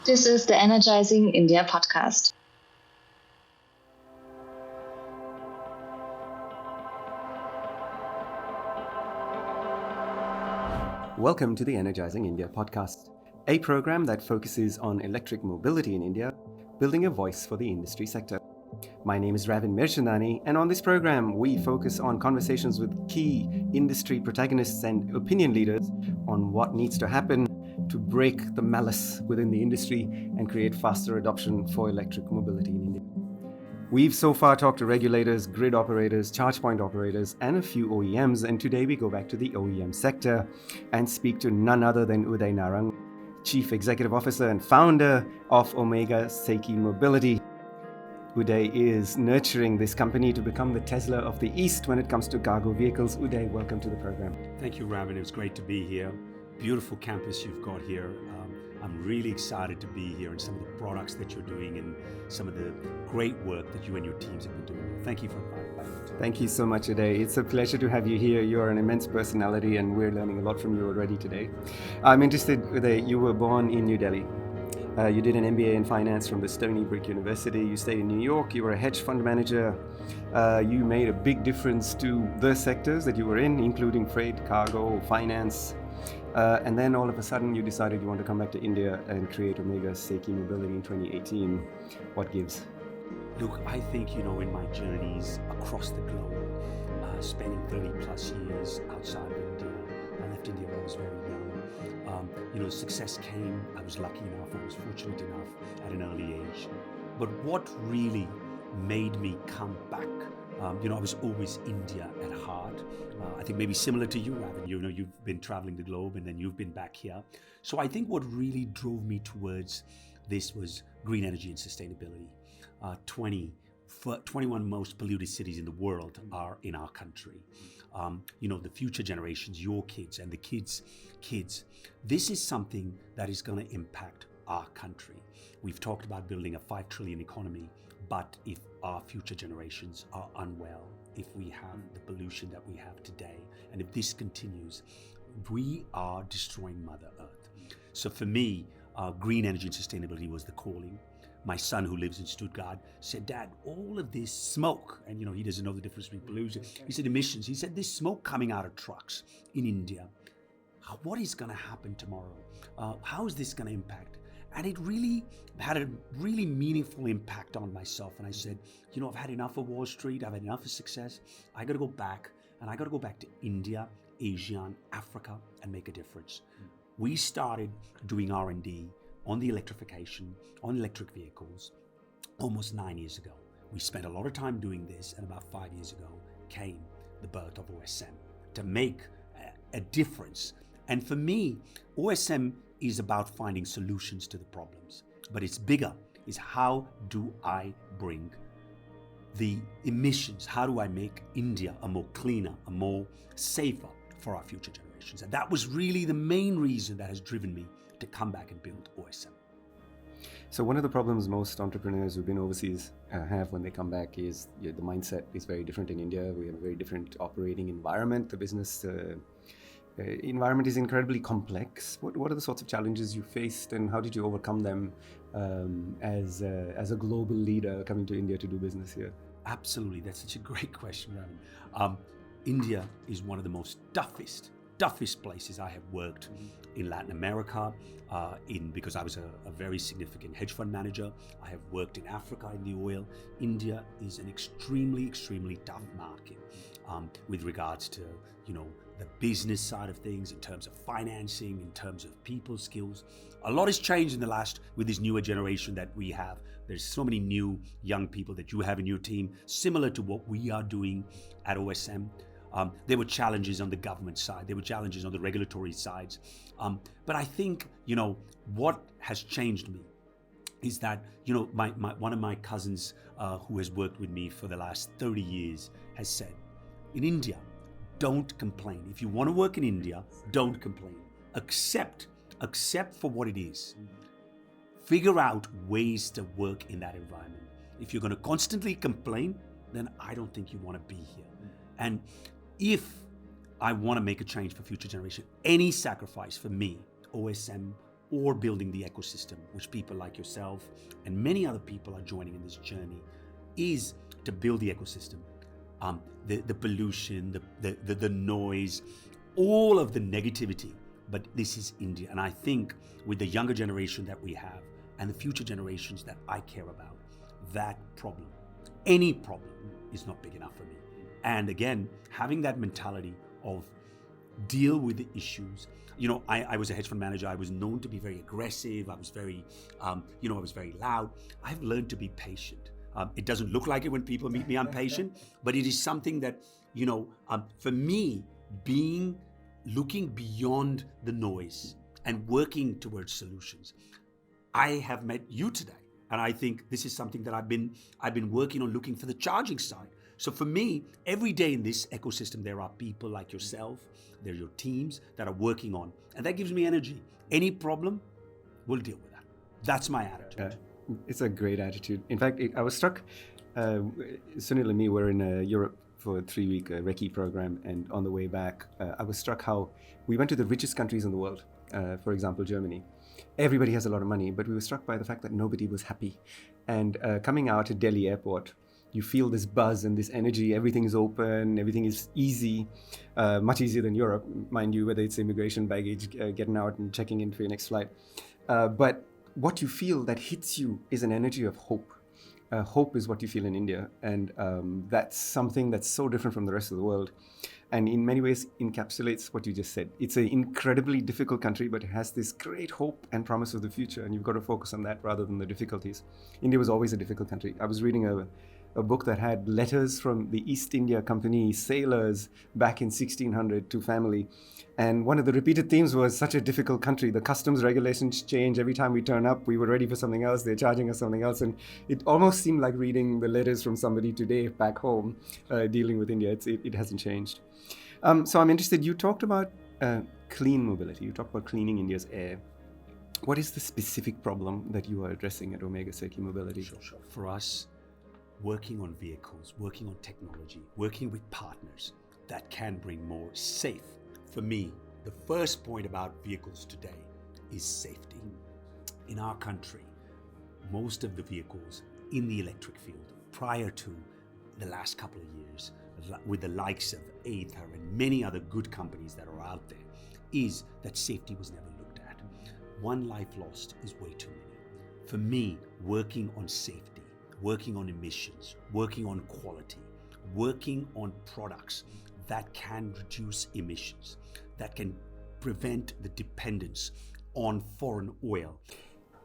This is the Energizing India podcast. Welcome to the Energizing India podcast, a program that focuses on electric mobility in India, building a voice for the industry sector. My name is Ravin Mirchandani, and on this program, we focus on conversations with key industry protagonists and opinion leaders on what needs to happen to break the malice within the industry and create faster adoption for electric mobility in India. We've so far talked to regulators, grid operators, charge point operators, and a few OEMs, and today we go back to the OEM sector and speak to none other than Uday NARANG, Chief Executive Officer and founder of Omega Seiki Mobility. Uday is nurturing this company to become the Tesla of the East when it comes to cargo vehicles. Uday, welcome to the program. Thank you, Ravin. It was great to be here. Beautiful campus you've got here. I'm really excited to be here and some of the products that you're doing and some of the great work that you and your teams have been doing. Thank you for inviting me. Thank you so much, Uday. It's a pleasure to have you here. You are an immense personality and we're learning a lot from you already today. I'm interested, Uday, you were born in New Delhi. You did an MBA in finance from the Stony Brook University. You stayed in New York. You were a hedge fund manager. You made a big difference to the sectors that you were in, including freight, cargo, finance. And then all of a sudden you decided you want to come back to India and create Omega Seiki Mobility in 2018. What gives? Look, I think, in my journeys across the globe, spending 30 plus years outside of India, I left India when I was very young. Success came. I was lucky enough, I was fortunate enough at an early age. But what really made me come back, I was always India at heart. I think maybe similar to you, Ravin, you've been traveling the globe and then you've been back here. So I think what really drove me towards this was green energy and sustainability. 21 most polluted cities in the world are in our country. The future generations, your kids and the kids' kids, this is something that is going to impact our country. We've talked about building a 5 trillion economy, but if our future generations are unwell, if we have the pollution that we have today, and if this continues, we are destroying Mother Earth. So for me, green energy and sustainability was the calling. My son, who lives in Stuttgart, said, "Dad, all of this smoke," and he doesn't know the difference between pollution. He said emissions. He said, "This smoke coming out of trucks in India, what is going to happen tomorrow? How is this going to impact?" And it really had a really meaningful impact on myself. And I said, I've had enough of Wall Street. I've had enough of success. I got to go back, and I got to go back to India, Asia, and Africa, and make a difference. We started doing R&D on the electrification, on electric vehicles, almost 9 years ago. We spent a lot of time doing this, and about 5 years ago came the birth of OSM to make a difference. And for me, OSM is about finding solutions to the problems, but it's bigger. Is how do I bring the emissions? How do I make India a more cleaner, a more safer for our future generations? And that was really the main reason that has driven me to come back and build OSM. So one of the problems most entrepreneurs who've been overseas have when they come back is the mindset is very different in India. We have a very different operating environment. The business environment is incredibly complex. What are the sorts of challenges you faced, and how did you overcome them as a global leader coming to India to do business here? Absolutely, that's such a great question, Ravin. India is one of the most toughest places I have worked in Latin America, because I was a very significant hedge fund manager. I have worked in Africa in the oil. India is an extremely tough market with regards to the business side of things, in terms of financing, in terms of people skills. A lot has changed in the last, with this newer generation that we have. There's so many new young people that you have in your team, similar to what we are doing at OSM. There were challenges on the government side. There were challenges on the regulatory sides. But I think, what has changed me is that, one of my cousins who has worked with me for the last 30 years has said, in India, don't complain. If you want to work in India, don't complain. Accept for what it is. Figure out ways to work in that environment. If you're going to constantly complain, then I don't think you want to be here. And if I want to make a change for future generation, any sacrifice for me, OSM or building the ecosystem, which people like yourself and many other people are joining in this journey, is to build the ecosystem. The pollution, the noise, all of the negativity. But this is India. And I think with the younger generation that we have and the future generations that I care about, that problem, any problem, is not big enough for me. And again, having that mentality of deal with the issues. I was a hedge fund manager. I was known to be very aggressive. I was very, I was very loud. I've learned to be patient. It doesn't look like it when people meet me, I'm patient, but it is something that, for me, looking beyond the noise and working towards solutions. I have met you today, and I think this is something that I've been working on, looking for the charging side. So for me, every day in this ecosystem, there are people like yourself, there are your teams that are working on, and that gives me energy. Any problem, we'll deal with that. That's my attitude. It's a great attitude. In fact, I was struck, Sunil and me were in Europe for a 3-week recce program, and on the way back, I was struck how we went to the richest countries in the world, for example, Germany. Everybody has a lot of money, but we were struck by the fact that nobody was happy. And coming out at Delhi airport, you feel this buzz and this energy. Everything is open, everything is easy, much easier than Europe, mind you, whether it's immigration, baggage, getting out and checking in for your next flight. But what you feel that hits you is an energy of hope. Hope is what you feel in India, and that's something that's so different from the rest of the world, and in many ways encapsulates what you just said. It's an incredibly difficult country, but it has this great hope and promise of the future, and you've got to focus on that rather than the difficulties. India was always a difficult country. I was reading a book that had letters from the East India Company sailors back in 1600 to family. And one of the repeated themes was such a difficult country. The customs regulations change. Every time we turn up, we were ready for something else. They're charging us something else. And it almost seemed like reading the letters from somebody today back home dealing with India. It hasn't changed. So I'm interested, you talked about clean mobility. You talked about cleaning India's air. What is the specific problem that you are addressing at Omega Seiki Mobility? Sure. For us, working on vehicles, working on technology, working with partners that can bring more safe. For me, the first point about vehicles today is safety. In our country, most of the vehicles in the electric field, prior to the last couple of years, with the likes of Ador and many other good companies that are out there, is that safety was never looked at. One life lost is way too many. For me, working on safety, working on emissions, working on quality, working on products that can reduce emissions, that can prevent the dependence on foreign oil.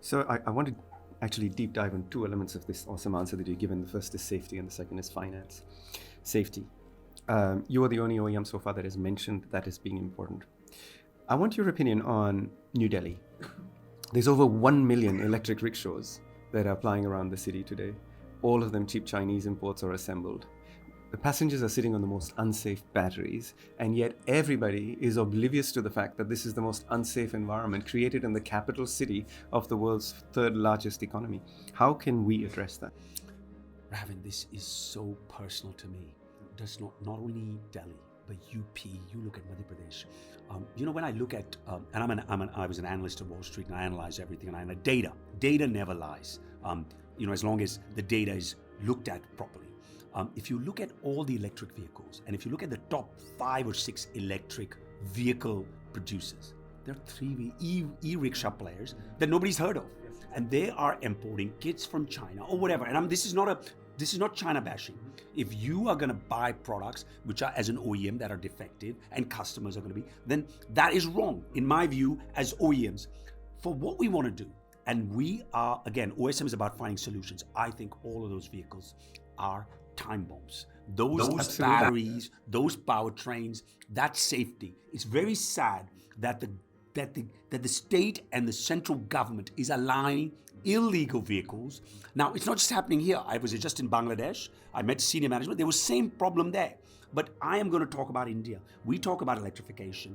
So I want to actually deep dive on 2 elements of this awesome answer that you've given. The first is safety and the second is finance. Safety. You are the only OEM so far that has mentioned that as being important. I want your opinion on New Delhi. There's over 1 million electric rickshaws that are flying around the city today. All of them cheap Chinese imports are assembled. The passengers are sitting on the most unsafe batteries, and yet everybody is oblivious to the fact that this is the most unsafe environment created in the capital city of the world's 3rd largest economy. How can we address that? Ravin, this is so personal to me. Does not only Delhi, but UP. You look at Madhya Pradesh. When I look at, and I was an analyst at Wall Street, and I analyze everything, and I know data never lies. As long as the data is looked at properly. If you look at all the electric vehicles, and if you look at the top 5 or 6 electric vehicle producers, there are 3 e-rickshaw players that nobody's heard of, and they are importing kits from China or whatever. And this is not China bashing. If you are going to buy products which are, as an OEM, that are defective and customers are going to be, then that is wrong in my view as OEMs. For what we want to do, and we are, again, OSM is about finding solutions. I think all of those vehicles are time bombs. Those batteries, those powertrains, that safety. It's very sad that the state and the central government is allowing illegal vehicles. Now, it's not just happening here. I was just in Bangladesh. I met senior management. There was same problem there. But I am going to talk about India. We talk about electrification.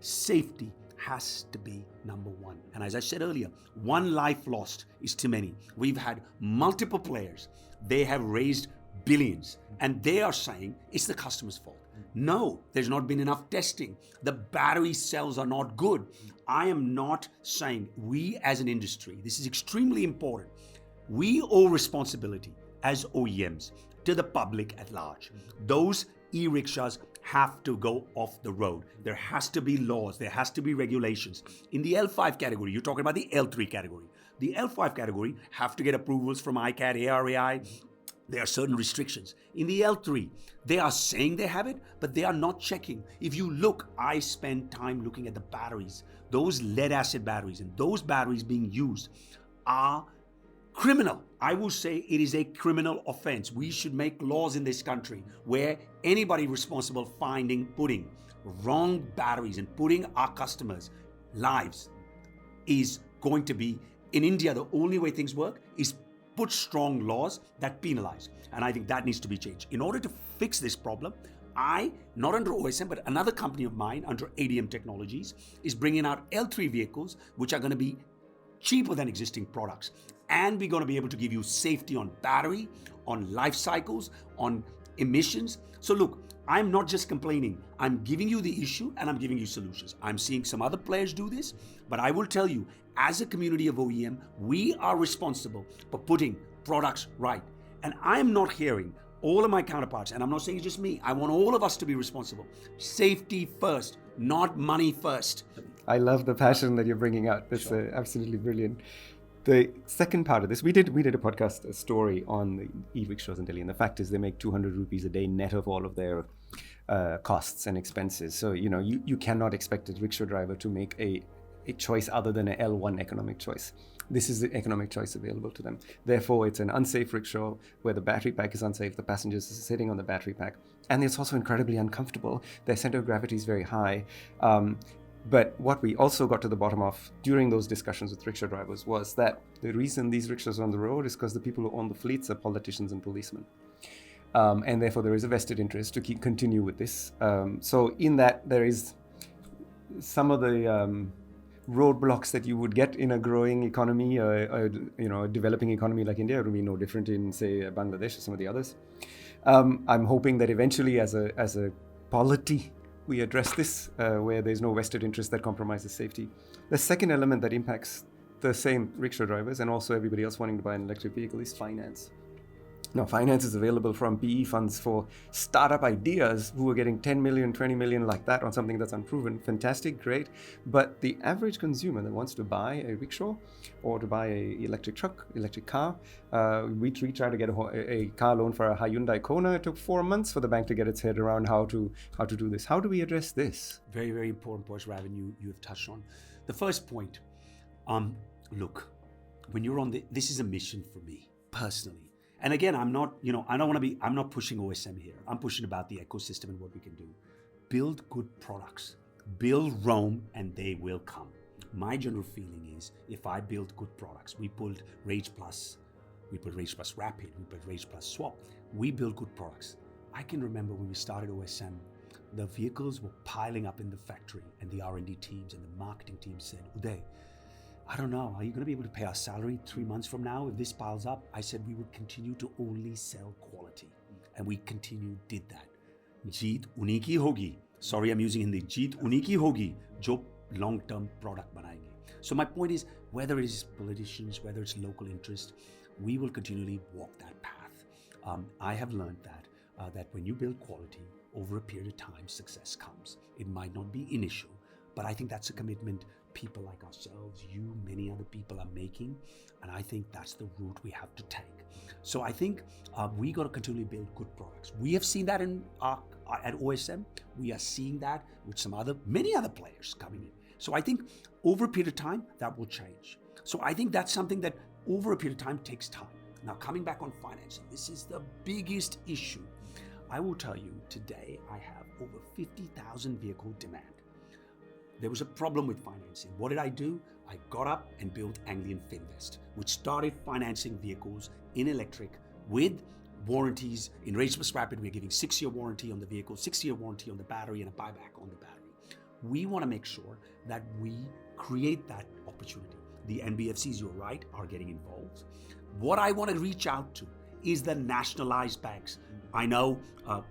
Safety has to be number 1. And as I said earlier, 1 life lost is too many. We've had multiple players. They have raised billions, and they are saying it's the customer's fault. No, there's not been enough testing. The battery cells are not good. I am not saying we as an industry, this is extremely important. We owe responsibility as OEMs to the public at large. Those e-rickshaws have to go off the road. There has to be laws, there has to be regulations. In the L5 category, you're talking about the L3 category. The L5 category have to get approvals from ICAT, ARAI. There are certain restrictions. In the L3, they are saying they have it, but they are not checking. If you look, I spend time looking at the batteries. Those lead acid batteries and those batteries being used are criminal. I will say it is a criminal offense. We should make laws in this country where anybody responsible putting wrong batteries and putting our customers' lives is going to be, in India, the only way things work is put strong laws that penalize. And I think that needs to be changed. In order to fix this problem, not under OSM, but another company of mine under ADM Technologies is bringing out L3 vehicles, which are going to be cheaper than existing products. And we're going to be able to give you safety on battery, on life cycles, on emissions. So look, I'm not just complaining. I'm giving you the issue and I'm giving you solutions. I'm seeing some other players do this, but I will tell you, as a community of OEM, we are responsible for putting products right. And I'm not hearing all of my counterparts, and I'm not saying it's just me, I want all of us to be responsible. Safety first, not money first. I love the passion that you're bringing out. That's absolutely brilliant. The second part of this, we did a podcast, a story on the e-rickshaws in Delhi, and the fact is they make 200 rupees a day net of all of their costs and expenses. So, you cannot expect a rickshaw driver to make a choice other than an L1 economic choice. This is the economic choice available to them. Therefore, it's an unsafe rickshaw where the battery pack is unsafe, the passengers are sitting on the battery pack, and it's also incredibly uncomfortable. Their center of gravity is very high. But what we also got to the bottom of during those discussions with rickshaw drivers was that the reason these rickshaws are on the road is because the people who own the fleets are politicians and policemen. And therefore, there is a vested interest to continue with this. So in that, there is some of the roadblocks that you would get in a growing economy, a developing economy like India. It would be no different in, say, Bangladesh or some of the others. I'm hoping that eventually, as a polity, we address this where there's no vested interest that compromises safety. The second element that impacts the same rickshaw drivers and also everybody else wanting to buy an electric vehicle is finance. Now, finance is available from PE funds for startup ideas who are getting 10 million, 20 million like that on something that's unproven. Fantastic, great. But the average consumer that wants to buy a rickshaw or to buy an electric truck, electric car, we tried to get a car loan for a Hyundai Kona. It took 4 months for the bank to get its head around how to do this. How do we address this? Very, very important points, Ravin, you have touched on. The first point, look, when you're on this is a mission for me personally. And again, I'm not pushing OSM here. I'm pushing about the ecosystem and what we can do. Build good products. Build Rome and they will come. My general feeling is if I build good products, we pulled Rage Plus, we put Rage Plus Rapid, we put Rage Plus Swap, we build good products. I can remember when we started OSM, the vehicles were piling up in the factory and the R&D teams and the marketing teams said, Uday, I don't know, are you going to be able to pay our salary 3 months from now if this piles up? I said we would continue to only sell quality. And we did that. Jeet unhi ki hogi. Sorry, I'm using Hindi. Jeet unhi ki hogi. Jo long-term product banayenge. So my point is, whether it is politicians, whether it's local interest, we will continually walk that path. I have learned that when you build quality, over a period of time, success comes. It might not be initial, but I think that's a commitment people like ourselves, you, many other people are making, and I think that's the route we have to take. So I think we got to continually build good products. We have seen that at OSM. We are seeing that with many other players coming in. So I think over a period of time, that will change. So I think that's something that over a period of time takes time. Now coming back on financing, this is the biggest issue. I will tell you today, I have over 50,000 vehicle demand. There was a problem with financing. What did I do? I got up and built Anglian Finvest, which started financing vehicles in electric with warranties. In Rage Plus Rapid, we're giving 6-year warranty on the vehicle, 6-year warranty on the battery, and a buyback on the battery. We want to make sure that we create that opportunity. The NBFCs, you're right, are getting involved. What I want to reach out to is the nationalized banks. I know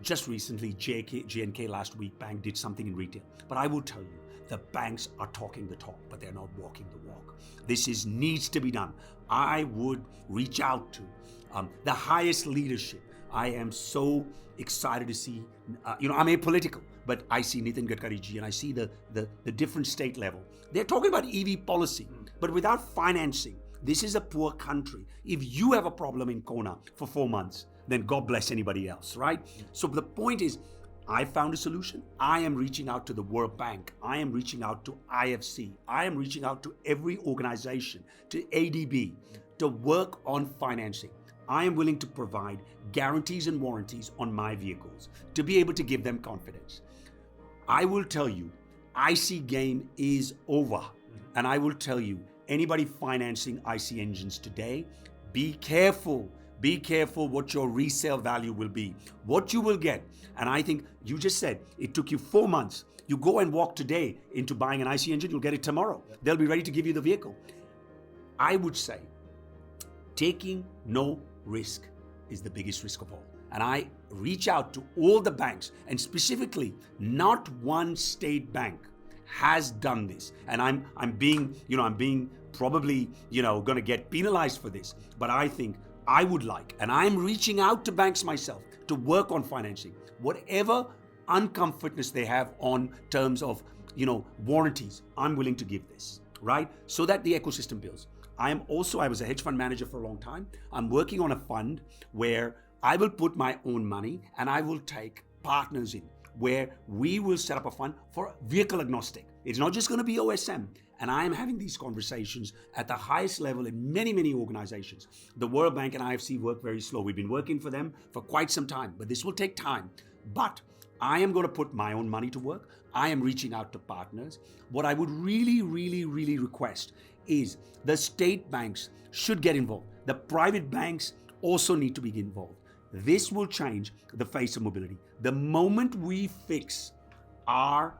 just recently JNK last week bank did something in retail, but I will tell you, the banks are talking the talk, but they're not walking the walk. This needs to be done. I would reach out to the highest leadership. I am so excited to see, I'm apolitical, but I see Nitin Gadkari ji and I see the different state level. They're talking about EV policy, but without financing. This is a poor country. If you have a problem in Kona for 4 months, then God bless anybody else, right? So the point is, I found a solution. I am reaching out to the World Bank. I am reaching out to IFC. I am reaching out to every organization, to ADB, to work on financing. I am willing to provide guarantees and warranties on my vehicles to be able to give them confidence. I will tell you, IC game is over. And I will tell you, anybody financing IC engines today, be careful. Be careful what your resale value will be, what you will get. And I think you just said it took you 4 months. You go and walk today into buying an IC engine, you'll get it tomorrow. They'll be ready to give you the vehicle. I would say taking no risk is the biggest risk of all. And I reach out to all the banks, and specifically, not one state bank has done this. And I'm being probably, going to get penalized for this. But I think I would like, and I'm reaching out to banks myself to work on financing, whatever uncomfortness they have on terms of, warranties, I'm willing to give this, right? So that the ecosystem builds. I was a hedge fund manager for a long time. I'm working on a fund where I will put my own money and I will take partners in, where we will set up a fund for vehicle agnostic. It's not just going to be OSM. And I am having these conversations at the highest level in many, many organizations. The World Bank and IFC work very slow. We've been working for them for quite some time, but this will take time. But I am going to put my own money to work. I am reaching out to partners. What I would really, really, really request is the state banks should get involved. The private banks also need to be involved. This will change the face of mobility. The moment we fix our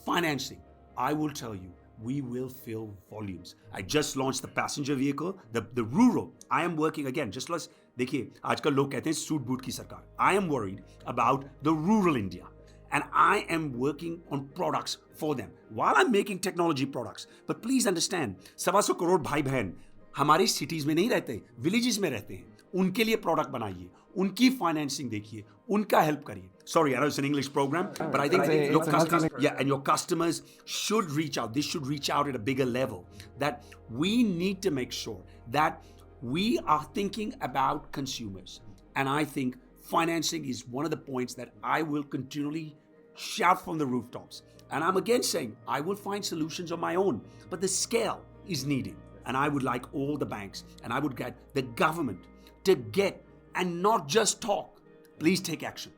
financing, I will tell you, we will fill volumes. I just launched the passenger vehicle, the rural. I am working again, just like, देखिए, आजकल लोग कहते हैं suit boot की सरकार. I am worried about the rural India. And I am working on products for them. While I'm making technology products, but please understand, 125 crore भाई बहन हमारे सिटीज में नहीं रहते, विलेजेस में रहते हैं. उनके लिए प्रोडक्ट बनाइए, उनकी फाइनेंसिंग देखिए, उनका हेल्प करिए. Sorry, I know it's an English program, but I think your customers should reach out. This should reach out at a bigger level. That we need to make sure that we are thinking about consumers. And I think financing is one of the points that I will continually shout from the rooftops. And I'm again saying, I will find solutions on my own, but the scale is needed. And I would like all the banks, and I would get the government to get and not just talk. Please take action.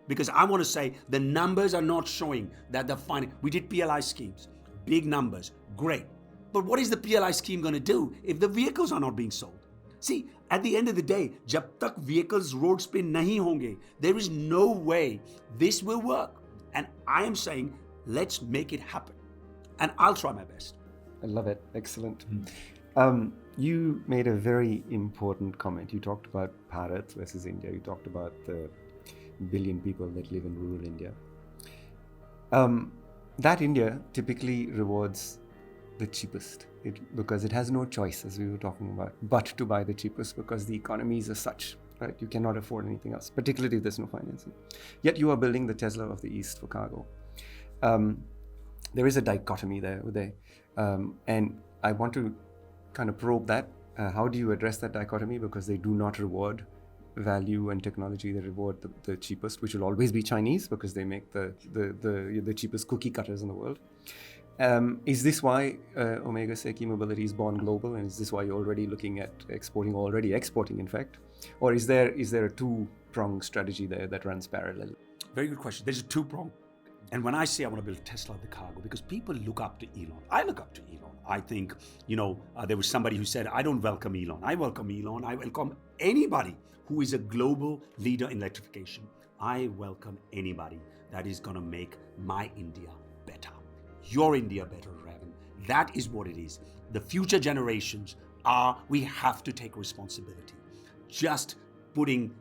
Because I want to say the numbers are not showing that we did PLI schemes, big numbers, great. But what is the PLI scheme going to do if the vehicles are not being sold? See, at the end of the day, jab tak vehicles roads pe nahi honge, there is no way this will work. And I am saying, let's make it happen. And I'll try my best. I love it. Excellent. You made a very important comment. You talked about Bharat versus India. You talked about the billion people that live in rural India. That India typically rewards the cheapest because it has no choice, as we were talking about, but to buy the cheapest because the economies are such, right? You cannot afford anything else, particularly if there's no financing. Yet you are building the Tesla of the East for cargo. There is a dichotomy there, Uday. And I want to kind of probe that. How do you address that dichotomy? Because they do not reward value and technology. They reward the cheapest, which will always be Chinese because they make the cheapest cookie cutters in the world. Is this why Omega Seiki Mobility is born global, and is this why you're already looking at already exporting in fact? Or is there a two-pronged strategy there that runs parallel? Very good question. There's a two-prong. And when I say I want to build Tesla of the cargo, because people look up to Elon. I look up to Elon. I think, there was somebody who said, I don't welcome Elon. I welcome Elon. I welcome anybody who is a global leader in electrification. I welcome anybody that is going to make my India better. Your India better, Ravan. That is what it is. The future generations we have to take responsibility. just putting,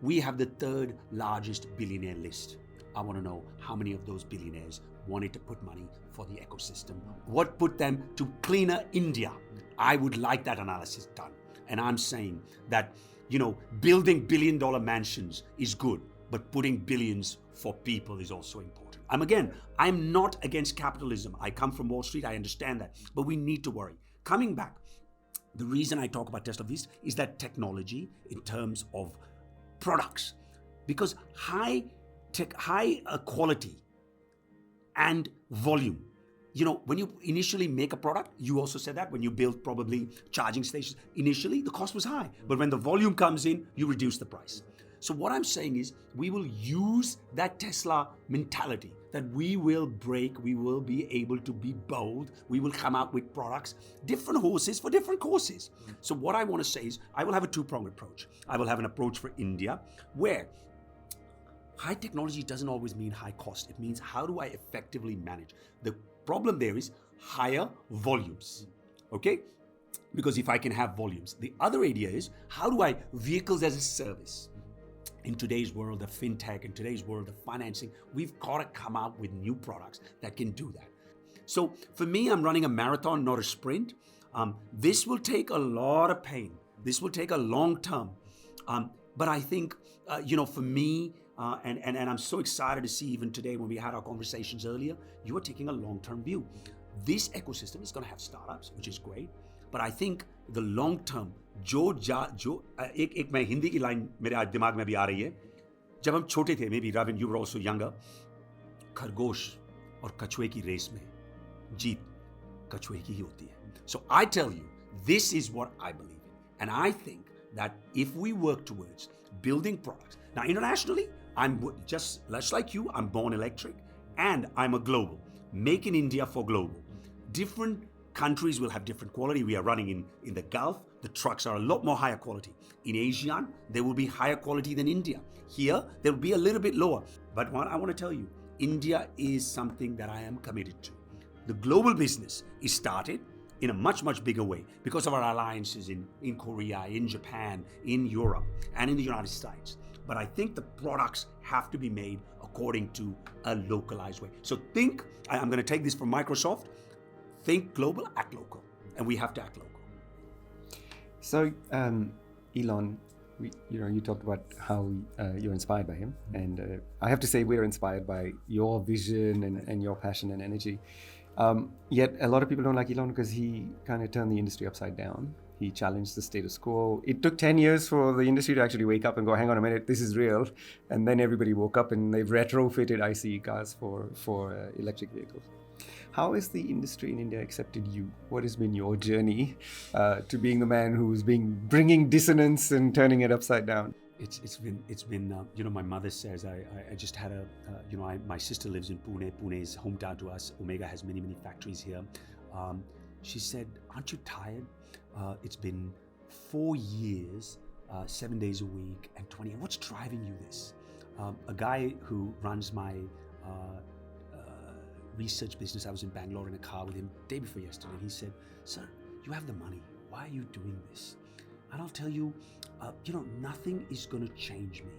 we have the third largest billionaire list. I want to know how many of those billionaires wanted to put money for the ecosystem. What put them to cleaner India? I would like that analysis done. And I'm saying that, building billion-dollar mansions is good, but putting billions for people is also important. I'm not against capitalism. I come from Wall Street, I understand that, but we need to worry. Coming back, the reason I talk about Tesla Vista is that technology in terms of products, because high quality and volume. When you initially make a product, you also said that when you build probably charging stations, initially the cost was high, but when the volume comes in, you reduce the price. So what I'm saying is we will use that Tesla mentality that we will be able to be bold, we will come out with products, different horses for different courses. So what I want to say is I will have a two-pronged approach. I will have an approach for India where high technology doesn't always mean high cost. It means how do I effectively manage? The problem there is higher volumes, okay? Because if I can have volumes. The other idea is how do I vehicles as a service? In today's world of fintech, in today's world of financing, we've got to come out with new products that can do that. So for me, I'm running a marathon, not a sprint. This will take a lot of pain. This will take a long term. But I think, for me, and I'm so excited to see even today when we had our conversations earlier, you are taking a long-term view. This ecosystem is going to have startups, which is great. But I think the long term, एक मैं हिंदी की line मेरे दिमाग में भी आ रही है. जब हम छोटे थे, maybe Ravin, you were also younger, खरगोश और कछुए की रेस में जीत कछुए की ही होती है. So I tell you, this is what I believe in. And I think that if we work towards building products, now internationally, I'm just like you, I'm born electric and I'm a global. Make in India for global. Different countries will have different quality. We are running in the Gulf. The trucks are a lot more higher quality. In ASEAN, they will be higher quality than India. Here, they will be a little bit lower. But what I want to tell you, India is something that I am committed to. The global business is started in a much, much bigger way because of our alliances in Korea, in Japan, in Europe, and in the United States. But I think the products have to be made according to a localized way. So I'm going to take this from Microsoft, think global, act local. And we have to act local. So, Elon, you talked about how you're inspired by him. And I have to say we're inspired by your vision and your passion and energy. Yet a lot of people don't like Elon because he kind of turned the industry upside down. He challenged the status quo. It took 10 years for the industry to actually wake up and go, hang on a minute, this is real. And then everybody woke up and they've retrofitted ICE cars for electric vehicles. How has the industry in India accepted you? What has been your journey to being the man who's bringing dissonance and turning it upside down? It's been my mother says I just had my sister lives in Pune. Pune is hometown to us. Omega has many factories here. She said, aren't you tired? It's been 4 years, 7 days a week and 20. What's driving you this? A guy who runs my research business, I was in Bangalore in a car with him day before yesterday. And he said, sir, you have the money. Why are you doing this? And I'll tell you, nothing is going to change me.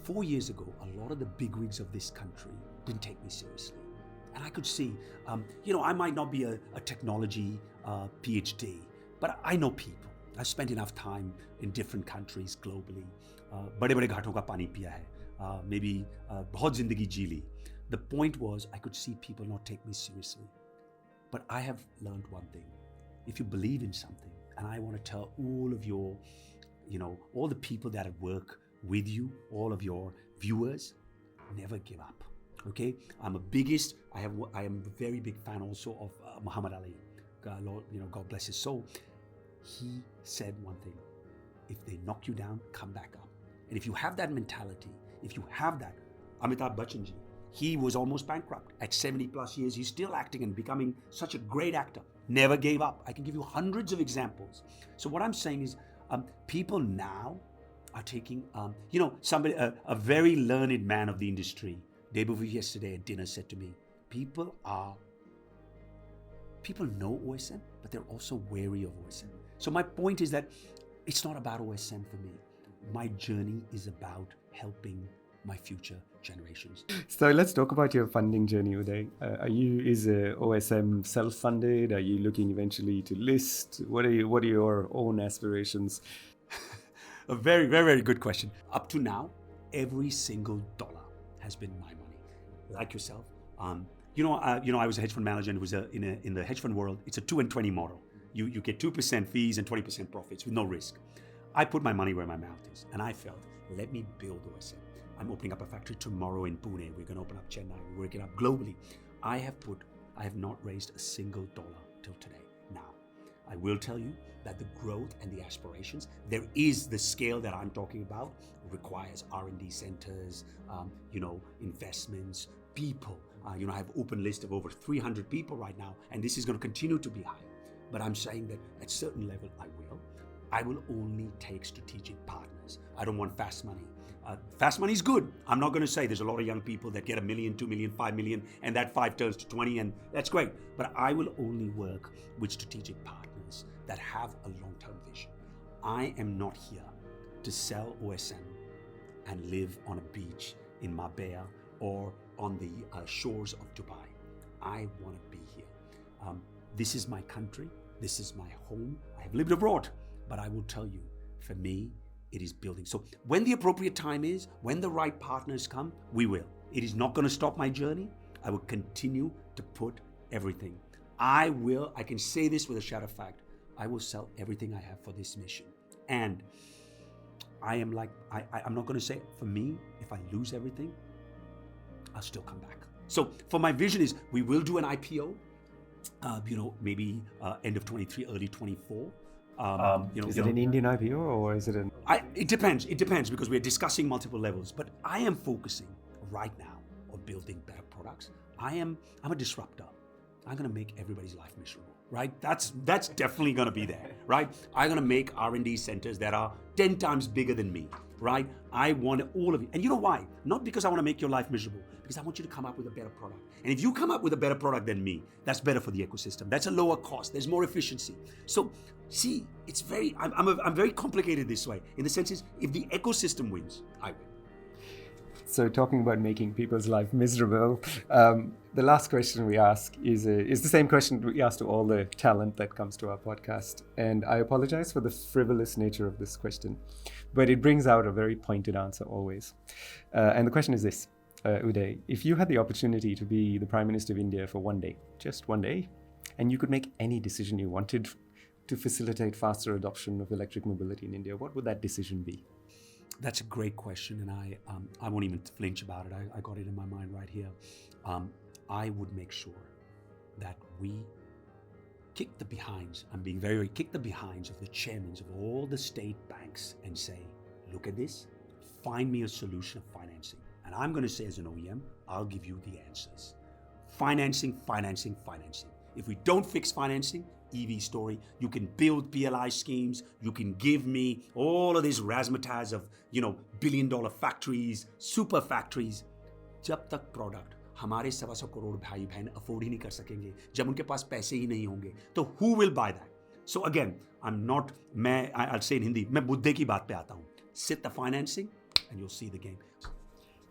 4 years ago, a lot of the bigwigs of this country didn't take me seriously. And I could see, I might not be a technology PhD, but I know people. I've spent enough time in different countries globally. बड़े-बड़े घाटों का पानी पिया है. Maybe बहुत जिंदगी जी ली. The point was, I could see people not take me seriously. But I have learned one thing. If you believe in something, and I want to tell all of your, all the people that work with you, all of your viewers, never give up. Okay? I am a very big fan also of Muhammad Ali. God bless his soul. He said one thing. If they knock you down, come back up. And if you have that mentality, if you have that, Amitabh Bachchan ji, he was almost bankrupt. At 70 plus years, he's still acting and becoming such a great actor. Never gave up. I can give you hundreds of examples. So what I'm saying is, people now are taking, somebody, a very learned man of the industry, day before yesterday at dinner said to me, people know OSM, but they're also wary of OSM. So my point is that it's not about OSM for me. My journey is about helping my future generations. So let's talk about your funding journey, Uday. Is OSM self-funded? Are you looking eventually to list? What are your own aspirations? A very, very, very good question. Up to now, every single dollar has been my money. Like yourself, I was a hedge fund manager, and it was in the hedge fund world. It's a 2 and 20 model. You get 2% fees and 20% profits with no risk. I put my money where my mouth is, and I felt, let me build OSM. I'm opening up a factory tomorrow in Pune. We're going to open up Chennai. We're working up globally. I have not raised a single dollar till today. Now, I will tell you that the growth and the aspirations, there is the scale that I'm talking about, requires R&D centers, investments, people. I have open list of over 300 people right now, and this is going to continue to be higher. But I'm saying that at certain level, I will only take strategic partners. I don't want fast money. Fast money is good. I'm not going to say there's a lot of young people that get $1 million, $2 million, $5 million, and that 5 turns to 20, and that's great. But I will only work with strategic partners that have a long-term vision. I am not here to sell OSM and live on a beach in Marbella or on the shores of Dubai. I want to be here. This is my country. This is my home. I have lived abroad, but I will tell you, for me, it is building. So when the appropriate time is, when the right partners come, we will. It is not going to stop my journey. I will continue to put everything. I can say this with a shadow of fact, I will sell everything I have for this mission. And I'm not going to say, for me, if I lose everything, I'll still come back. So for my vision is, we will do an IPO, maybe end of 23, early 24. Is it an Indian IPO or is it an? It depends. It depends because we're discussing multiple levels. But I am focusing right now on building better products. I'm a disruptor. I'm going to make everybody's life miserable, right? That's definitely going to be there, right? I'm going to make R&D centers that are 10 times bigger than me, right? I want all of you. And you know why? Not because I want to make your life miserable, because I want you to come up with a better product. And if you come up with a better product than me, that's better for the ecosystem. That's a lower cost. There's more efficiency. So see, it's I'm very complicated this way. In the sense is, if the ecosystem wins, I win. So talking about making people's life miserable, the last question we ask is the same question we ask to all the talent that comes to our podcast. And I apologize for the frivolous nature of this question, but it brings out a very pointed answer always. And the question is this, Uday, if you had the opportunity to be the Prime Minister of India for one day, just one day, and you could make any decision you wanted to facilitate faster adoption of electric mobility in India, what would that decision be? That's a great question, and I won't even flinch about it. I got it in my mind right here. I would make sure that we kick the behinds. I'm being very, very kick the behinds of the chairmen of all the state banks and say, look at this, find me a solution of financing. And I'm going to say as an OEM, I'll give you the answers. Financing, financing, financing. If we don't fix financing, EV story, you can build PLI schemes, you can give me all of this razzmatazz of, billion-dollar factories, super factories. जब तक product हमारे 125 करोड़ भाई बहन afford ही नहीं कर सकेंगे, जब उनके पास पैसे ही नहीं होंगे, तो who will buy that? So again, I'll say in Hindi, मैं मुद्दे की बात पे आता हूँ. Sit the financing and you'll see the game.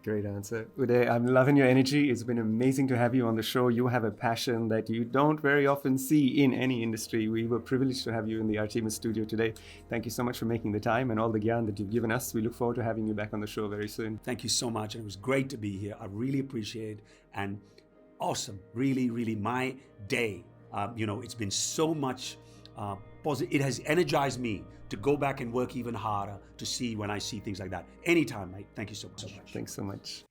Great answer. Uday, I'm loving your energy. It's been amazing to have you on the show. You have a passion that you don't very often see in any industry. We were privileged to have you in the Artemis studio today. Thank you so much for making the time and all the gyan that you've given us. We look forward to having you back on the show very soon. Thank you so much. And it was great to be here. I really appreciate it. And awesome. Really, really my day. It's been so much positive. It has energized me to go back and work even harder to see when I see things like that. Anytime, mate. Thank you so much. Thanks so much.